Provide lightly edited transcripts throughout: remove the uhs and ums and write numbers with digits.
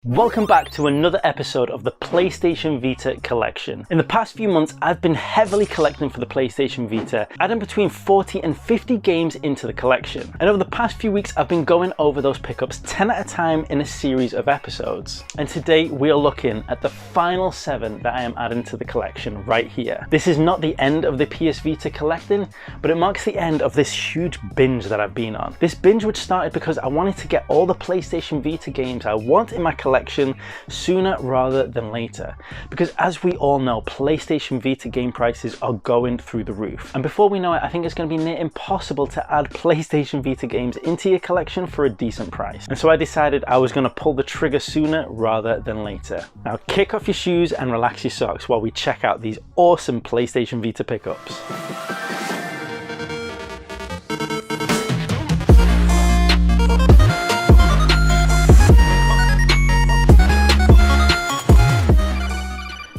Welcome back to another episode of the PlayStation Vita collection. In the past few months, I've been heavily collecting for the PlayStation Vita, adding between 40 and 50 games into the collection. And over the past few weeks, I've been going over those pickups 10 at a time in a series of episodes. And today we are looking at the final 7 that I am adding to the collection right here. This is not the end of the PS Vita collecting, but it marks the end of this huge binge that I've been on. This binge which started because I wanted to get all the PlayStation Vita games I want in my collection sooner rather than later, because as we all know, PlayStation Vita game prices are going through the roof, and before we know it, I think it's going to be near impossible to add PlayStation Vita games into your collection for a decent price. And so I decided I was going to pull the trigger sooner rather than later. Now kick off your shoes and relax your socks while we check out these awesome PlayStation Vita pickups.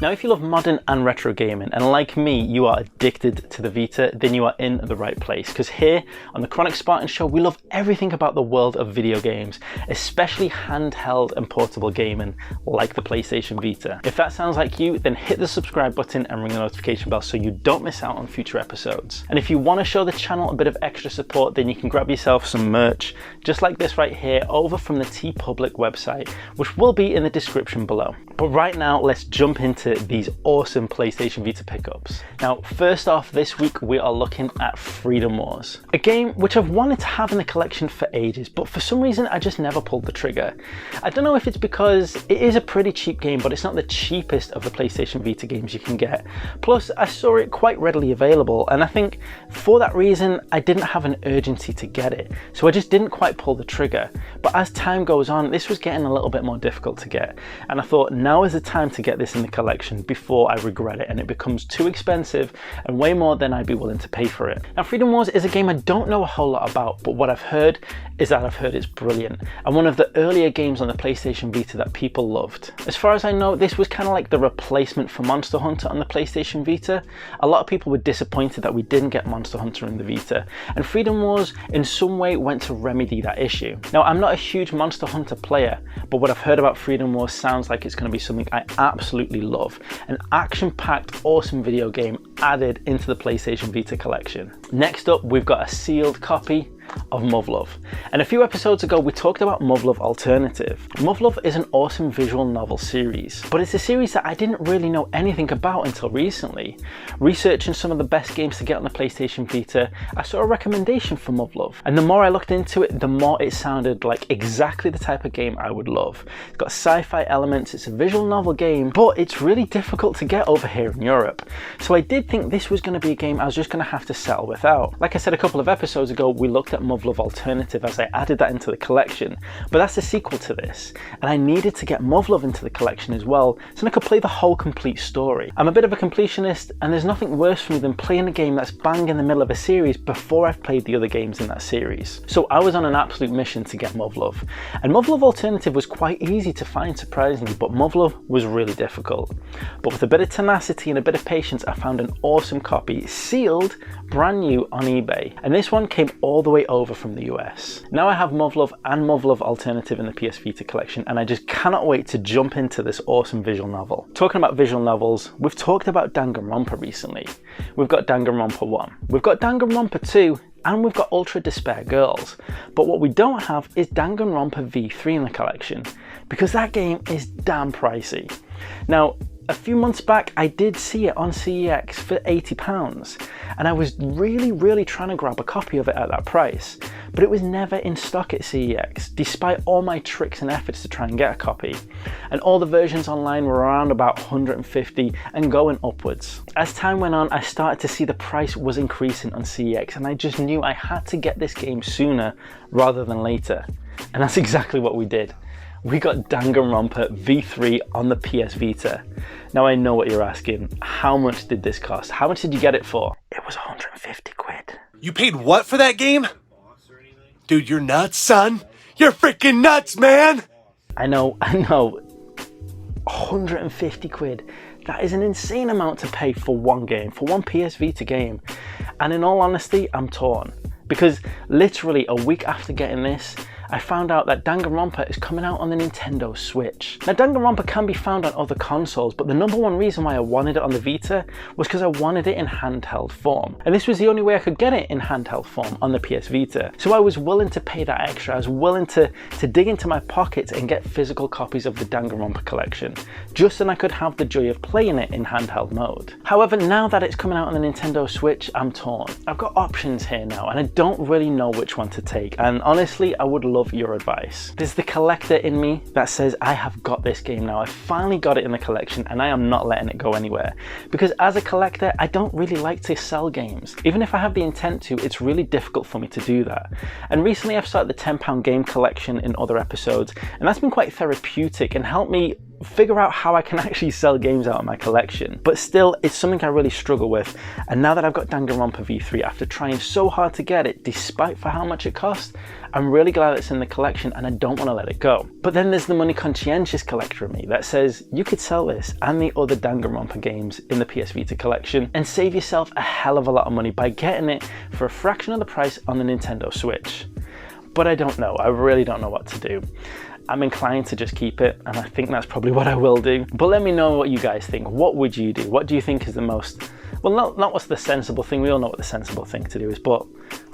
Now, if you love modern and retro gaming, and like me, you are addicted to the Vita, then you are in the right place. Because here on the Chronik Spartan show, we love everything about the world of video games, especially handheld and portable gaming, like the PlayStation Vita. If that sounds like you, then hit the subscribe button and ring the notification bell so you don't miss out on future episodes. And if you want to show the channel a bit of extra support, then you can grab yourself some merch, just like this right here, over from the TeePublic website, which will be in the description below. But right now, let's jump into these awesome PlayStation Vita pickups. Now, first off, this week we are looking at Freedom Wars, a game which I've wanted to have in the collection for ages, but for some reason I just never pulled the trigger. I don't know if it's because it is a pretty cheap game, but it's not the cheapest of the PlayStation Vita games you can get. Plus, I saw it quite readily available, and I think for that reason I didn't have an urgency to get it, so I just didn't quite pull the trigger. But as time goes on, this was getting a little bit more difficult to get, and I thought now is the time to get this in the collection before I regret it and it becomes too expensive and way more than I'd be willing to pay for it. Now, Freedom Wars is a game I don't know a whole lot about, but what I've heard is that it's brilliant and one of the earlier games on the PlayStation Vita that people loved. As far as I know, this was kind of like the replacement for Monster Hunter on the PlayStation Vita. A lot of people were disappointed that we didn't get Monster Hunter in the Vita, and Freedom Wars in some way went to remedy that issue. Now, I'm not a huge Monster Hunter player, but what I've heard about Freedom Wars sounds like it's going to be something I absolutely love. An action-packed, awesome video game added into the PlayStation Vita collection. Next up, we've got a sealed copy of Muv-Luv. And a few episodes ago, we talked about Muv-Luv Alternative. Muv-Luv is an awesome visual novel series, but it's a series that I didn't really know anything about until recently. Researching some of the best games to get on the PlayStation Vita, I saw a recommendation for Muv-Luv, and the more I looked into it, the more it sounded like exactly the type of game I would love. It's got sci-fi elements, it's a visual novel game, but it's really difficult to get over here in Europe. So I did think this was going to be a game I was just going to have to settle without. Like I said a couple of episodes ago, we looked at Muv-Luv Alternative as I added that into the collection, but that's a sequel to this, and I needed to get Muv-Luv into the collection as well so I could play the whole complete story. I'm a bit of a completionist, and there's nothing worse for me than playing a game that's bang in the middle of a series before I've played the other games in that series. So I was on an absolute mission to get Muv-Luv, and Muv-Luv Alternative was quite easy to find, surprisingly, but Muv-Luv was really difficult. But with a bit of tenacity and a bit of patience, I found an awesome copy, sealed, brand new on eBay, and this one came all the way over from the US. Now I have Muv-Luv and Muv-Luv Alternative in the PS Vita collection, and I just cannot wait to jump into this awesome visual novel. Talking about visual novels, we've talked about Danganronpa recently. We've got Danganronpa 1, we've got Danganronpa 2, and we've got Ultra Despair Girls. But what we don't have is Danganronpa V3 in the collection, because that game is damn pricey. Now, a few months back, I did see it on CEX for £80, and I was really trying to grab a copy of it at that price, but it was never in stock at CEX, despite all my tricks and efforts to try and get a copy. And all the versions online were around about 150 and going upwards. As time went on, I started to see the price was increasing on CEX, and I just knew I had to get this game sooner rather than later. And that's exactly what we did. We got Danganronpa V3 on the PS Vita. Now I know what you're asking, how much did this cost? How much did you get it for? It was 150 quid. You paid what for that game? Dude, you're nuts, son. You're freaking nuts, man. I know. 150 quid. That is an insane amount to pay for one game, for one PS Vita game. And in all honesty, I'm torn. Because literally a week after getting this, I found out that Danganronpa is coming out on the Nintendo Switch. Now Danganronpa can be found on other consoles, but the number one reason why I wanted it on the Vita was because I wanted it in handheld form. And this was the only way I could get it in handheld form on the PS Vita. So I was willing to pay that extra. I was willing to dig into my pockets and get physical copies of the Danganronpa collection, just so I could have the joy of playing it in handheld mode. However, now that it's coming out on the Nintendo Switch, I'm torn. I've got options here now, and I don't really know which one to take. And honestly, I would love your advice. There's the collector in me that says I have got this game now. I finally got it in the collection, and I am not letting it go anywhere. Because as a collector, I don't really like to sell games. Even if I have the intent to, it's really difficult for me to do that. And recently I've started the £10 game collection in other episodes, and that's been quite therapeutic and helped me figure out how I can actually sell games out of my collection. But still, it's something I really struggle with. And now that I've got Danganronpa V3, after trying so hard to get it, despite for how much it cost, I'm really glad it's in the collection and I don't want to let it go. But then there's the money conscientious collector in me that says you could sell this and the other Danganronpa games in the PS Vita collection and save yourself a hell of a lot of money by getting it for a fraction of the price on the Nintendo Switch. But I don't know. I really don't know what to do. I'm inclined to just keep it, and I think that's probably what I will do. But let me know what you guys think. What would you do? What do you think is the most, well, not what's the sensible thing. We all know what the sensible thing to do is, but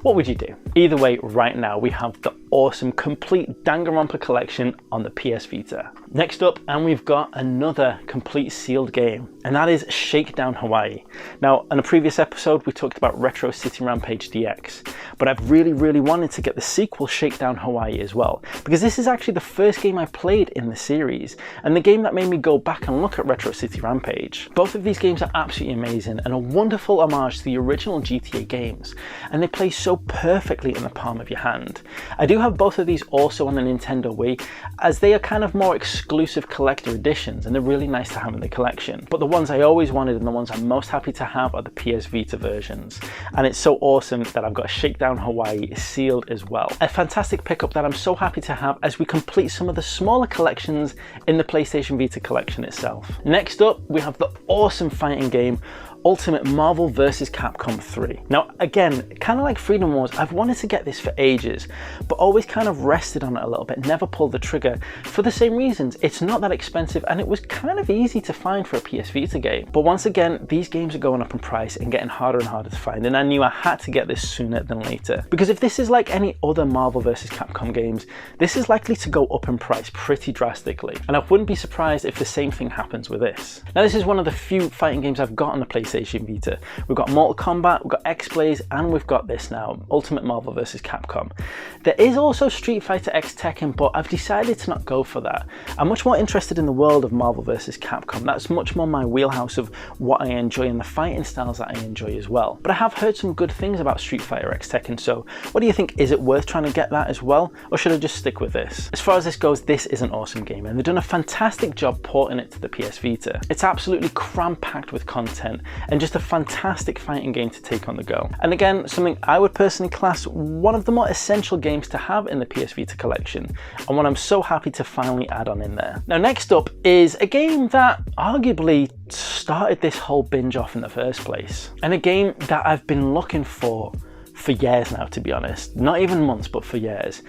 what would you do? Either way, right now we have the awesome complete Danganronpa collection on the PS Vita. Next up, and we've got another complete sealed game, and that is Shakedown Hawaii. Now, in a previous episode, we talked about Retro City Rampage DX, but I've really wanted to get the sequel Shakedown Hawaii as well, because this is actually the first game I played in the series, and the game that made me go back and look at Retro City Rampage. Both of these games are absolutely amazing and a wonderful homage to the original GTA games, and they play so perfectly in the palm of your hand. I do have both of these also on the Nintendo Wii, as they are kind of more exclusive collector editions and they're really nice to have in the collection. But the ones I always wanted and the ones I'm most happy to have are the PS Vita versions. And it's so awesome that I've got Shakedown Hawaii sealed as well. A fantastic pickup that I'm so happy to have as we complete some of the smaller collections in the PlayStation Vita collection itself. Next up, we have the awesome fighting game Ultimate Marvel vs. Capcom 3. Now again, kind of like Freedom Wars, I've wanted to get this for ages, but always kind of rested on it a little bit, never pulled the trigger for the same reasons. It's not that expensive and it was kind of easy to find for a PS Vita game. But once again, these games are going up in price and getting harder and harder to find, and I knew I had to get this sooner than later. Because if this is like any other Marvel vs. Capcom games, this is likely to go up in price pretty drastically, and I wouldn't be surprised if the same thing happens with this. Now this is one of the few fighting games I've got on the PlayStation Vita. We've got Mortal Kombat, we've got X-Blaze, and we've got this now, Ultimate Marvel vs. Capcom. There is also Street Fighter X Tekken, but I've decided to not go for that. I'm much more interested in the world of Marvel vs. Capcom. That's much more my wheelhouse of what I enjoy and the fighting styles that I enjoy as well. But I have heard some good things about Street Fighter X Tekken, so what do you think? Is it worth trying to get that as well, or should I just stick with this? As far as this goes, this is an awesome game, and they've done a fantastic job porting it to the PS Vita. It's absolutely cram-packed with content, and just a fantastic fighting game to take on the go. And again, something I would personally class one of the more essential games to have in the PS Vita collection, and one I'm so happy to finally add on in there. Now next up is a game that arguably started this whole binge off in the first place, and a game that I've been looking for years now, to be honest. Not even months, but for years.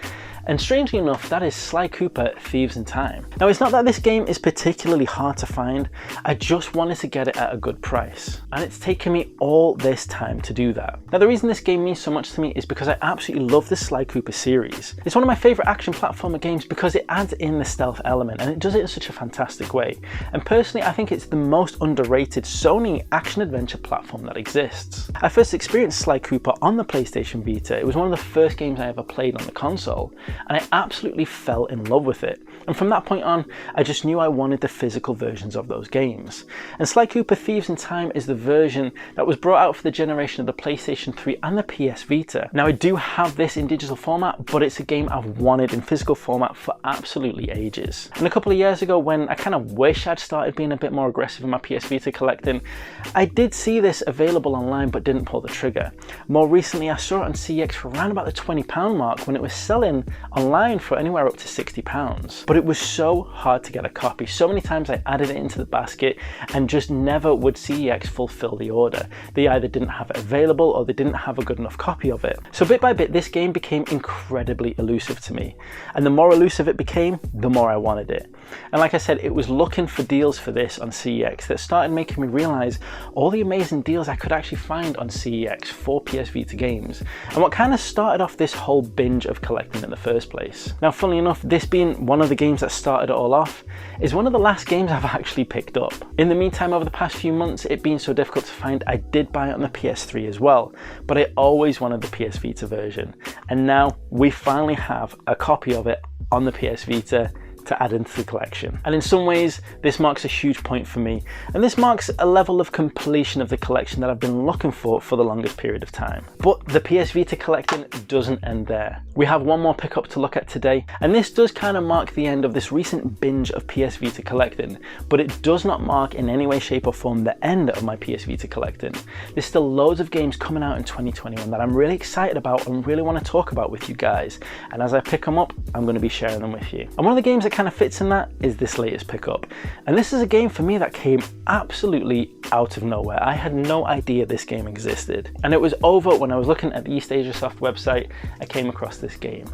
And strangely enough, that is Sly Cooper, Thieves in Time. Now, it's not that this game is particularly hard to find, I just wanted to get it at a good price. And it's taken me all this time to do that. Now, the reason this game means so much to me is because I absolutely love the Sly Cooper series. It's one of my favorite action platformer games because it adds in the stealth element, and it does it in such a fantastic way. And personally, I think it's the most underrated Sony action-adventure platform that exists. I first experienced Sly Cooper on the PlayStation Vita. It was one of the first games I ever played on the console, and I absolutely fell in love with it. And from that point on, I just knew I wanted the physical versions of those games. And Sly Cooper Thieves in Time is the version that was brought out for the generation of the PlayStation 3 and the PS Vita. Now, I do have this in digital format, but it's a game I've wanted in physical format for absolutely ages. And a couple of years ago, when I kind of wish I'd started being a bit more aggressive in my PS Vita collecting, I did see this available online but didn't pull the trigger. More recently, I saw it on CX for around about the £20 mark when it was selling online for anywhere up to £60. But it was so hard to get a copy. So many times I added it into the basket and just never would CEX fulfill the order. They either didn't have it available or they didn't have a good enough copy of it. So bit by bit, this game became incredibly elusive to me. And the more elusive it became, the more I wanted it. And like I said, it was looking for deals for this on CEX that started making me realize all the amazing deals I could actually find on CEX for PS Vita games, and what kind of started off this whole binge of collecting in the first place. Now, funnily enough, this being one of the games that started it all off, is one of the last games I've actually picked up. In the meantime, over the past few months, it being so difficult to find, I did buy it on the PS3 as well, but I always wanted the PS Vita version. And now we finally have a copy of it on the PS Vita to add into the collection. And in some ways, this marks a huge point for me, and this marks a level of completion of the collection that I've been looking for the longest period of time. But the PS Vita collecting doesn't end there. We have one more pickup to look at today, and this does kind of mark the end of this recent binge of PS Vita collecting, but it does not mark in any way, shape or form the end of my PS Vita collecting. There's still loads of games coming out in 2021 that I'm really excited about and really want to talk about with you guys, and as I pick them up, I'm going to be sharing them with you. And one of the games that kind of fits in that is this latest pickup, and this is a game for me that came absolutely out of nowhere. I had no idea this game existed, and it was over when I was looking at the East Asia Soft website. I came across this game,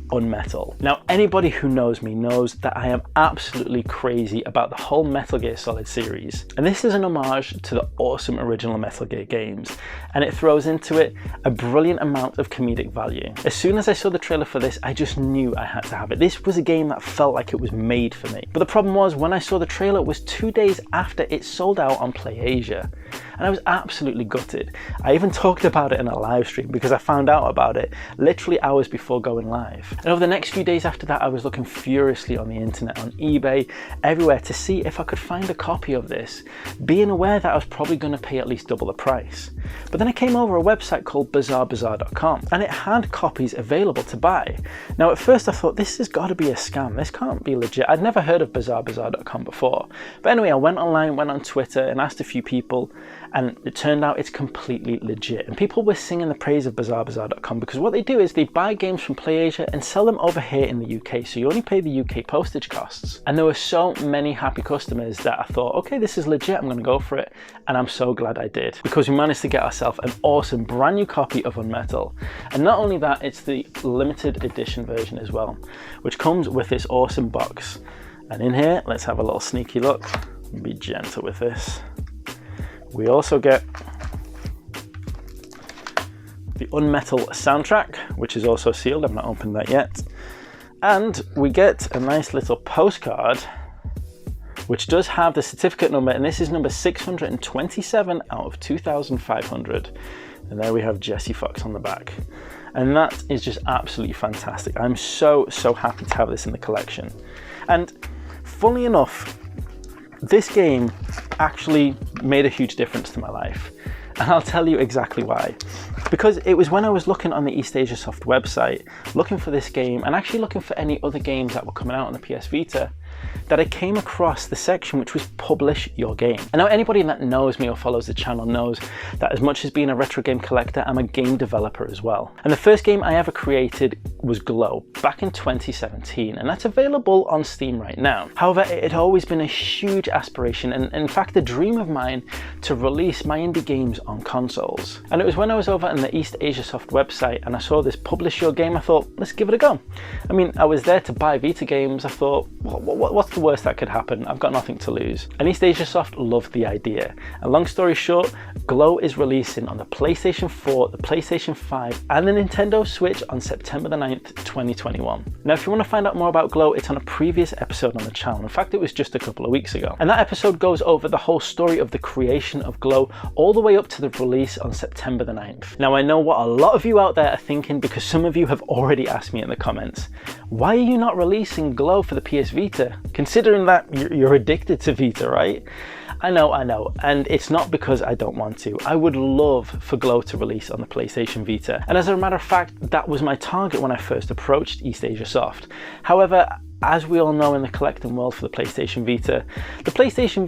Unmetal. Now, anybody who knows me knows that I am absolutely crazy about the whole Metal Gear Solid series, and this is an homage to the awesome original Metal Gear games, and it throws into it a brilliant amount of comedic value. As soon as I saw the trailer for this, I just knew I had to have it. This was a game that felt like it was made for me. But the problem was, when I saw the trailer, it was 2 days after it sold out on PlayAsia, and I was absolutely gutted. I even talked about it in a live stream because I found out about it literally hours before going live. And over the next few days after that, I was looking furiously on the internet, on eBay, everywhere to see if I could find a copy of this, being aware that I was probably going to pay at least double the price. But then I came over a website called BazaarBazaar.com, and it had copies available to buy. Now, at first I thought, this has got to be a scam. This can't be legit. I'd never heard of BazaarBazaar.com before. But anyway, I went online, went on Twitter and asked a few people, and it turned out it's completely legit. And people were singing the praise of BazaarBazaar.com because what they do is they buy games from PlayAsia and sell them over here in the UK, so you only pay the UK postage costs. And there were so many happy customers that I thought, okay, this is legit, I'm going to go for it. And I'm so glad I did, because we managed to get ourselves an awesome brand new copy of Unmetal. And not only that, it's the limited edition version as well, which comes with this awesome box. And in here, let's have a little sneaky look. Be gentle with this. We also get the Unmetal soundtrack, which is also sealed. I've not opened that yet. And we get a nice little postcard, which does have the certificate number, and this is number 627 out of 2,500. And there we have Jesse Fox on the back. And that is just absolutely fantastic. I'm so happy to have this in the collection. And funnily enough, this game actually made a huge difference to my life. And I'll tell you exactly why. Because it was when I was looking on the East Asia Soft website, looking for this game, and actually looking for any other games that were coming out on the PS Vita, that I came across the section which was Publish Your Game. And now anybody that knows me or follows the channel knows that as much as being a retro game collector, I'm a game developer as well. And the first game I ever created was Glow back in 2017, and that's available on Steam right now. However, it had always been a huge aspiration, and in fact a dream of mine, to release my indie games on consoles. And it was when I was over on the East Asia Soft website and I saw this Publish Your Game, I thought, let's give it a go. I mean, I was there to buy Vita games. I thought, what's the worst that could happen? I've got nothing to lose. And East Asia Soft loved the idea. And long story short, Glow is releasing on the PlayStation 4, the PlayStation 5 and the Nintendo Switch on September the 9th, 2021. Now, if you want to find out more about Glow, it's on a previous episode on the channel. In fact, it was just a couple of weeks ago. And that episode goes over the whole story of the creation of Glow all the way up to the release on September the 9th. Now, I know what a lot of you out there are thinking, because some of you have already asked me in the comments, why are you not releasing Glow for the PS Vita? Considering that you're addicted to Vita, right? I know, and it's not because I don't want to. I would love for Glow to release on the PlayStation Vita, and as a matter of fact, that was my target when I first approached East Asia Soft. However, as we all know in the collecting world for the PlayStation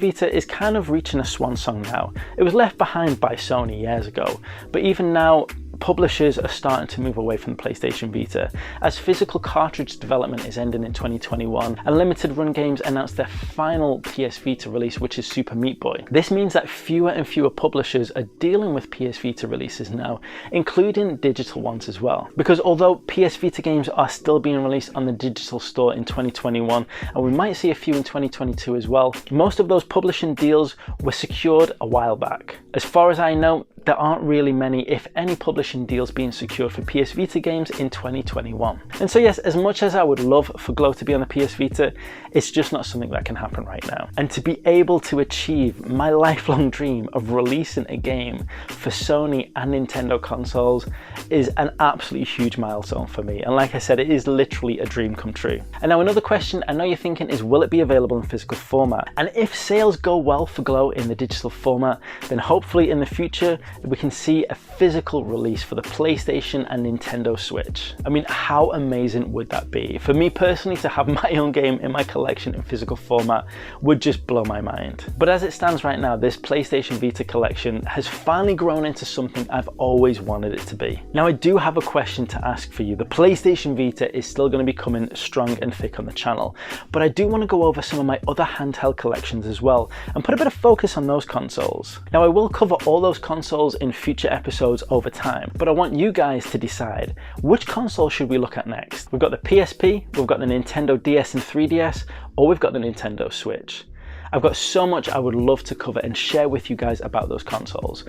Vita is kind of reaching a swan song now. It was left behind by Sony years ago, but even now, publishers are starting to move away from the PlayStation Vita, as physical cartridge development is ending in 2021, and Limited Run Games announced their final PS Vita release, which is Super Meat Boy. This means that fewer and fewer publishers are dealing with PS Vita releases now, including digital ones as well. Because although PS Vita games are still being released on the digital store in 2021, and we might see a few in 2022 as well, most of those publishing deals were secured a while back. As far as I know, there aren't really many, if any, publishing deals being secured for PS Vita games in 2021. And so yes, as much as I would love for Glow to be on the PS Vita, it's just not something that can happen right now. And to be able to achieve my lifelong dream of releasing a game for Sony and Nintendo consoles is an absolutely huge milestone for me. And like I said, it is literally a dream come true. And now another question I know you're thinking is, will it be available in physical format? And if sales go well for Glow in the digital format, then hopefully in the future we can see a physical release for the PlayStation and Nintendo Switch. I mean, how amazing would that be? For me personally, to have my own game in my collection in physical format would just blow my mind. But as it stands right now, this PlayStation Vita collection has finally grown into something I've always wanted it to be. Now I do have a question to ask for you. The PlayStation Vita is still going to be coming strong and thick on the channel, but I do want to go over some of my other handheld collections as well and put a bit of focus on those consoles. Now I will cover all those consoles in future episodes over time, but I want you guys to decide which console should we look at next. We've got the PSP, we've got the Nintendo DS and 3DS, or we've got the Nintendo Switch. I've got so much I would love to cover and share with you guys about those consoles.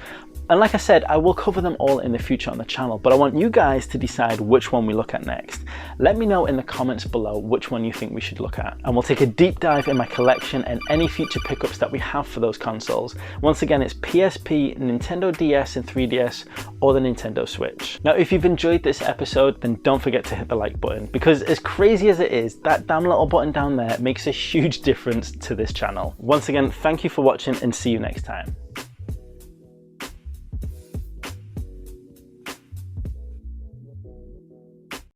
And like I said, I will cover them all in the future on the channel, but I want you guys to decide which one we look at next. Let me know in the comments below which one you think we should look at, and we'll take a deep dive in my collection and any future pickups that we have for those consoles. Once again, it's PSP, Nintendo DS and 3DS, or the Nintendo Switch. Now, if you've enjoyed this episode, then don't forget to hit the like button, because as crazy as it is, that damn little button down there makes a huge difference to this channel. Once again, thank you for watching and see you next time.